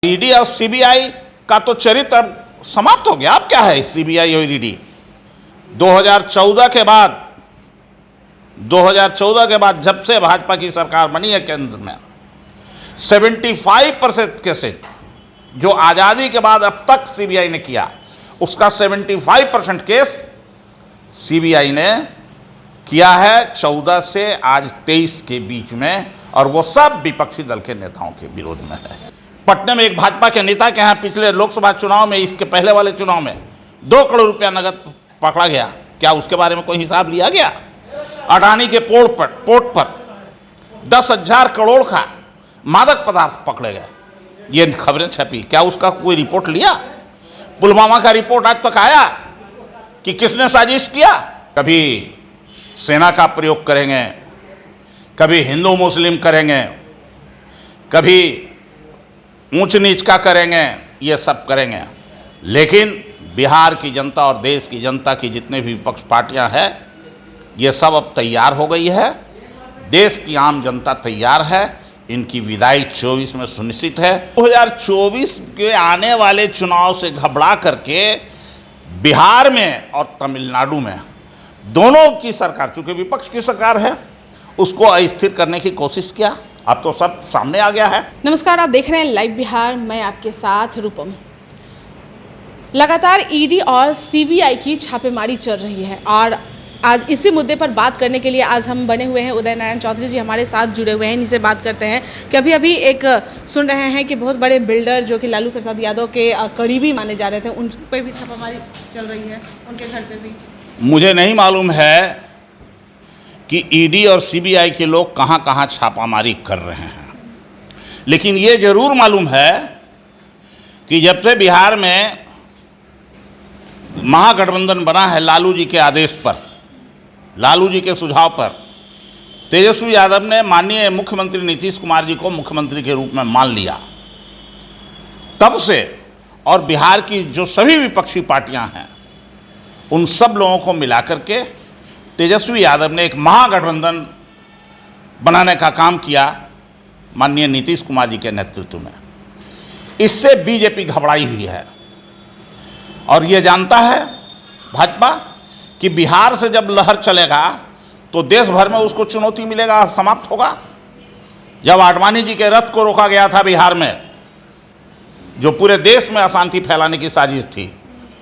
ED और CBI का तो चरित्र समाप्त हो गया। अब क्या है सीबीआई और ईडी? 2014 के बाद जब से भाजपा की सरकार बनी है केंद्र में, 75% केसेस जो आज़ादी के बाद अब तक सीबीआई ने किया, उसका 75% केस सीबीआई ने किया है 14 से आज 23 के बीच में, और वो सब विपक्षी दल के नेताओं के विरोध में है। पटना में एक भाजपा के नेता के यहाँ पिछले लोकसभा चुनाव में, इसके पहले वाले चुनाव में 2 करोड़ रुपया नगद पकड़ा गया। क्या उसके बारे में कोई हिसाब लिया गया? अडानी के पोर्ट पर 10,000 करोड़ का मादक पदार्थ पकड़े गए, ये खबरें छपी। क्या उसका कोई रिपोर्ट लिया? पुलवामा का रिपोर्ट आज तक आया कि किसने साजिश किया? कभी सेना का प्रयोग करेंगे, कभी हिंदू मुस्लिम करेंगे, कभी ऊंच नीच का करेंगे, ये सब करेंगे। लेकिन बिहार की जनता और देश की जनता की जितने भी विपक्ष पार्टियां हैं, ये सब अब तैयार हो गई है। देश की आम जनता तैयार है। इनकी विदाई 24 में सुनिश्चित है। 2024 के आने वाले चुनाव से घबरा करके बिहार में और तमिलनाडु में दोनों की सरकार, चूंकि विपक्ष की सरकार है, उसको अस्थिर करने की कोशिश किया। अब तो सब सामने आ गया है। नमस्कार, आप देख रहे हैं लाइव बिहार। मैं आपके साथ रूपम। लगातार ईडी और सीबीआई की छापेमारी चल रही है, और आज इसी मुद्दे पर बात करने के लिए आज हम बने हुए हैं। उदय नारायण चौधरी जी हमारे साथ जुड़े हुए हैं, इनसे बात करते हैं कि अभी एक सुन रहे हैं कि बहुत बड़े बिल्डर जो कि लालू प्रसाद यादव के करीबी माने जा रहे थे, उन पर भी छापामारी चल रही है, उनके घर पे भी। मुझे नहीं मालूम है कि ईडी और सीबीआई के लोग कहाँ कहाँ छापामारी कर रहे हैं, लेकिन ये जरूर मालूम है कि जब से बिहार में महागठबंधन बना है, लालू जी के आदेश पर, लालू जी के सुझाव पर, तेजस्वी यादव ने माननीय मुख्यमंत्री नीतीश कुमार जी को मुख्यमंत्री के रूप में मान लिया। तब से और बिहार की जो सभी विपक्षी पार्टियां हैं, उन सब लोगों को मिलाकर के तेजस्वी यादव ने एक महागठबंधन बनाने का काम किया माननीय नीतीश कुमार जी के नेतृत्व में। इससे बीजेपी घबराई हुई है, और ये जानता है भाजपा कि बिहार से जब लहर चलेगा तो देश भर में उसको चुनौती मिलेगा, समाप्त होगा। जब आडवाणी जी के रथ को रोका गया था बिहार में, जो पूरे देश में अशांति फैलाने की साजिश थी,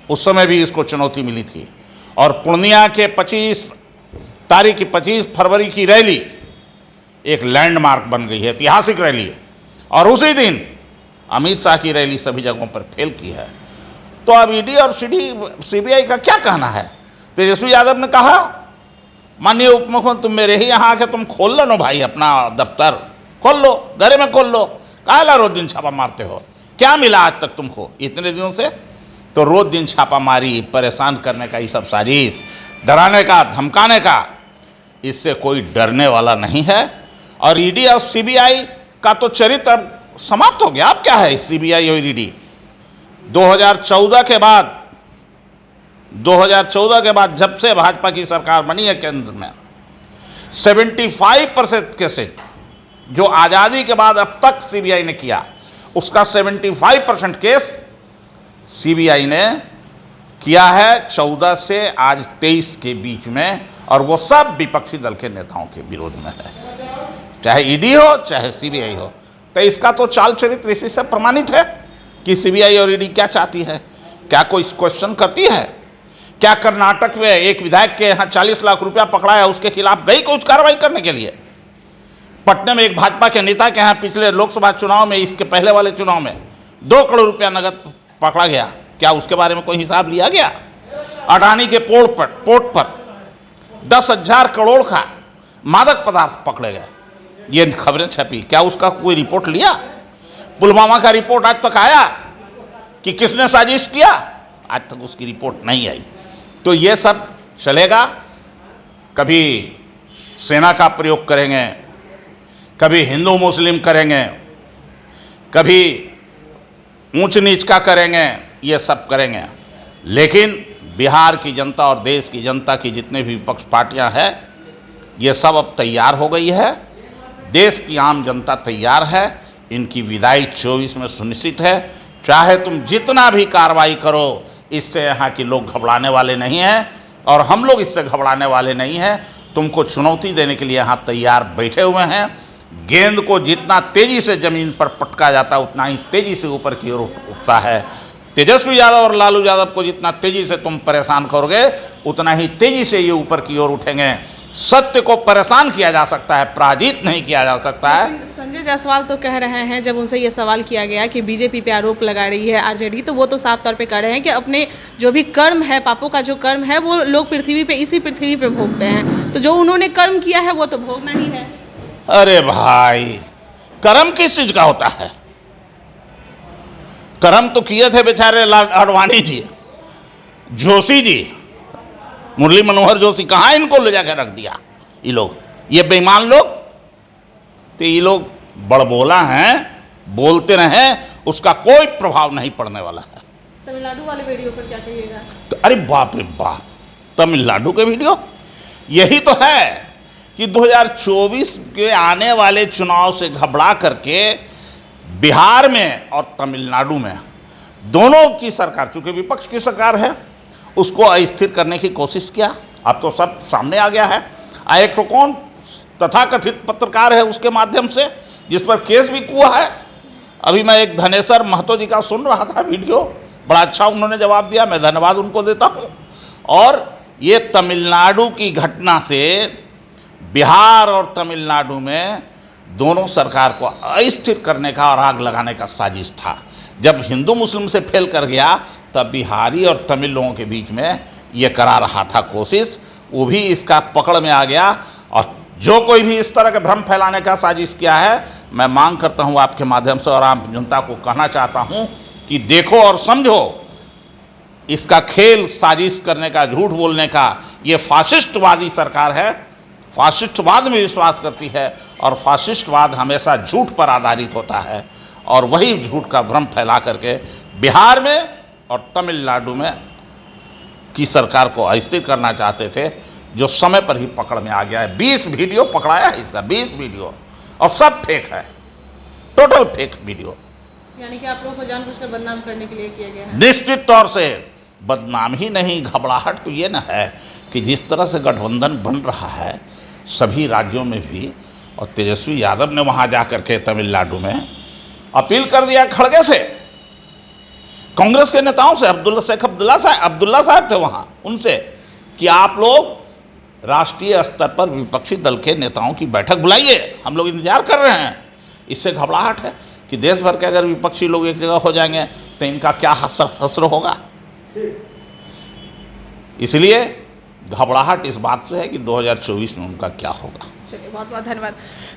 उस समय भी इसको चुनौती मिली थी। और पूर्णिया के 25 फरवरी की रैली एक लैंडमार्क बन गई है, ऐतिहासिक रैली, और उसी दिन अमित शाह की रैली सभी जगहों पर फेल की है। तो अब ईडी और सीबीआई का क्या कहना है? तेजस्वी यादव ने कहा, माननीय उप मुख्यमंत्री, तुम मेरे ही यहाँ आके तुम खोल लो ना भाई, अपना दफ्तर खोल लो, घरे में खोल लो, काला रोज दिन छापा मारते हो? क्या मिला आज तक तुमको इतने दिनों से? तो रोज दिन छापा मारी, परेशान करने का ये सब साजिश, डराने का, धमकाने का, इससे कोई डरने वाला नहीं है। और ईडी और सीबीआई का तो चरित्र समाप्त हो गया। अब क्या है सीबीआई और ईडी? 2014 के बाद जब से भाजपा की सरकार बनी है केंद्र में, 75% केसेस जो आज़ादी के बाद अब तक सीबीआई ने किया, उसका 75% केस सीबीआई ने किया है 14 से आज 23 के बीच में, और वो सब विपक्षी दल के नेताओं के विरोध में है। चाहे ईडी हो चाहे सीबीआई हो, तो इसका तो चाल चरित्र इसी से प्रमाणित है कि सीबीआई और ईडी क्या चाहती है। क्या कोई क्वेश्चन करती है? क्या कर्नाटक में एक विधायक के यहाँ 40 लाख रुपया पकड़ा है, उसके खिलाफ गई कुछ कार्रवाई करने के लिए? पटना में एक भाजपा के नेता के यहाँ पिछले लोकसभा चुनाव में, इसके पहले वाले चुनाव में 2 करोड़ रुपया नगद पकड़ा गया। क्या उसके बारे में कोई हिसाब लिया गया? अडानी के पोर्ट पर 10,000 करोड़ का मादक पदार्थ पकड़े गए, ये खबरें छपी। क्या उसका कोई रिपोर्ट लिया? पुलवामा का रिपोर्ट आज तक आया कि किसने साजिश किया? आज तक उसकी रिपोर्ट नहीं आई। तो ये सब चलेगा। कभी सेना का प्रयोग करेंगे, कभी हिंदू मुस्लिम करेंगे, कभी ऊंच नीच का करेंगे, ये सब करेंगे। लेकिन बिहार की जनता और देश की जनता की जितने भी विपक्ष पार्टियां हैं, ये सब अब तैयार हो गई है। देश की आम जनता तैयार है। इनकी विदाई 24 में सुनिश्चित है। चाहे तुम जितना भी कार्रवाई करो, इससे यहाँ के लोग घबराने वाले नहीं हैं और हम लोग इससे घबराने वाले नहीं हैं। तुमको चुनौती देने के लिए यहाँ तैयार बैठे हुए हैं। गेंद को जितना तेज़ी से ज़मीन पर पटका जाता है उतना ही तेज़ी से ऊपर की ओर उठता है। तेजस्वी यादव और लालू यादव को जितना तेज़ी से तुम परेशान करोगे उतना ही तेज़ी से ये ऊपर की ओर उठेंगे। सत्य को परेशान किया जा सकता है, पराजित नहीं किया जा सकता है। संजय जायसवाल तो कह रहे हैं, जब उनसे ये सवाल किया गया कि बीजेपी पे आरोप लगा रही है आरजेडी, तो वो तो साफ तौर पे कह रहे हैं कि अपने जो भी कर्म है, पापों का जो कर्म है वो लोग पृथ्वी पे, इसी पृथ्वी पे भोगते हैं। तो जो उन्होंने कर्म किया है वो तो भोगना ही है। अरे भाई, कर्म किस चीज का होता है? कर्म तो किए थे बेचारे अडवाणी जी, जोशी जी, मुरली मनोहर जोशी। कहाँ इनको ले जाकर रख दिया ये लोग, ये बेईमान लोग। तो ये लोग बड़बोला हैं, बोलते रहे, उसका कोई प्रभाव नहीं पड़ने वाला है। तमिलनाडु वाले वीडियो पर क्या कहिएगा? तो अरे बाप रे बाप, तमिलनाडु के वीडियो, यही तो है कि 2024 के आने वाले चुनाव से घबरा करके बिहार में और तमिलनाडु में दोनों की सरकार, चूंकि विपक्ष की सरकार है, उसको अस्थिर करने की कोशिश किया। अब तो सब सामने आ गया है। एक तो कौन तथाकथित पत्रकार है उसके माध्यम से, जिस पर केस भी हुआ है। अभी मैं एक धनेश्वर महतो जी का सुन रहा था वीडियो, बड़ा अच्छा उन्होंने जवाब दिया, मैं धन्यवाद उनको देता हूँ। और ये तमिलनाडु की घटना से बिहार और तमिलनाडु में दोनों सरकार को अस्थिर करने का और आग लगाने का साजिश था। जब हिंदू मुस्लिम से फेल कर गया तब बिहारी और तमिल लोगों के बीच में ये करा रहा था कोशिश, वो भी इसका पकड़ में आ गया। और जो कोई भी इस तरह के भ्रम फैलाने का साजिश किया है, मैं मांग करता हूँ आपके माध्यम से और आम जनता को कहना चाहता हूँ कि देखो और समझो, इसका खेल साजिश करने का, झूठ बोलने का, ये फाशिस्टवादी सरकार है, फाशिस्टवाद में विश्वास करती है और फाशिस्टवाद हमेशा झूठ पर आधारित होता है। और वही झूठ का भ्रम फैला करके बिहार में और तमिलनाडु में की सरकार को अस्थिर करना चाहते थे, जो समय पर ही पकड़ में आ गया है। 20 वीडियो पकड़ाया है इसका, 20 वीडियो, और सब फेक है, टोटल फेक वीडियो। यानी कि आप लोगों को जानबूझकर बदनाम करने के लिए किया गया है? निश्चित तौर से बदनाम ही नहीं, घबराहट तो ये न है कि जिस तरह से गठबंधन बन रहा है सभी राज्यों में भी, और तेजस्वी यादव ने वहाँ जा कर के तमिलनाडु में अपील कर दिया खड़गे से, कांग्रेस के नेताओं से, अब्दुल्ला साहब थे वहाँ, उनसे कि आप लोग राष्ट्रीय स्तर पर विपक्षी दल के नेताओं की बैठक बुलाइए, हम लोग इंतजार कर रहे हैं। इससे घबराहट है कि देश भर के अगर विपक्षी लोग एक जगह हो जाएंगे तो इनका क्या हश्र होगा। इसलिए घबराहट इस बात से है कि 2024 में उनका क्या होगा। चलिए, बहुत बहुत धन्यवाद।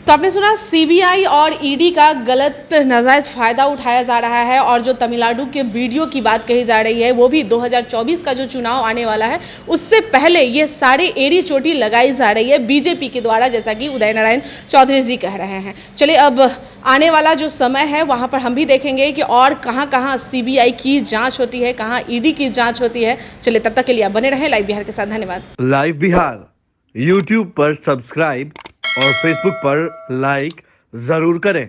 तो आपने सुना, सीबीआई और ईडी का गलत नाजायज़ फ़ायदा उठाया जा रहा है, और जो तमिलनाडु के वीडियो की बात कही जा रही है वो भी 2024 का जो चुनाव आने वाला है उससे पहले ये सारे एड़ी चोटी लगाई जा रही है बीजेपी के द्वारा, जैसा कि उदय नारायण चौधरी जी कह रहे हैं। चलिए, अब आने वाला जो समय है वहाँ पर हम भी देखेंगे कि और कहाँ कहाँ सीबीआई की जाँच होती है, कहाँ ईडी की जाँच होती है। चलिए, तब तक के लिए आप बने रहें लाइव बिहार के साथ। धन्यवाद। लाइव बिहार यूट्यूब पर सब्सक्राइब और फेसबुक पर लाइक जरूर करें।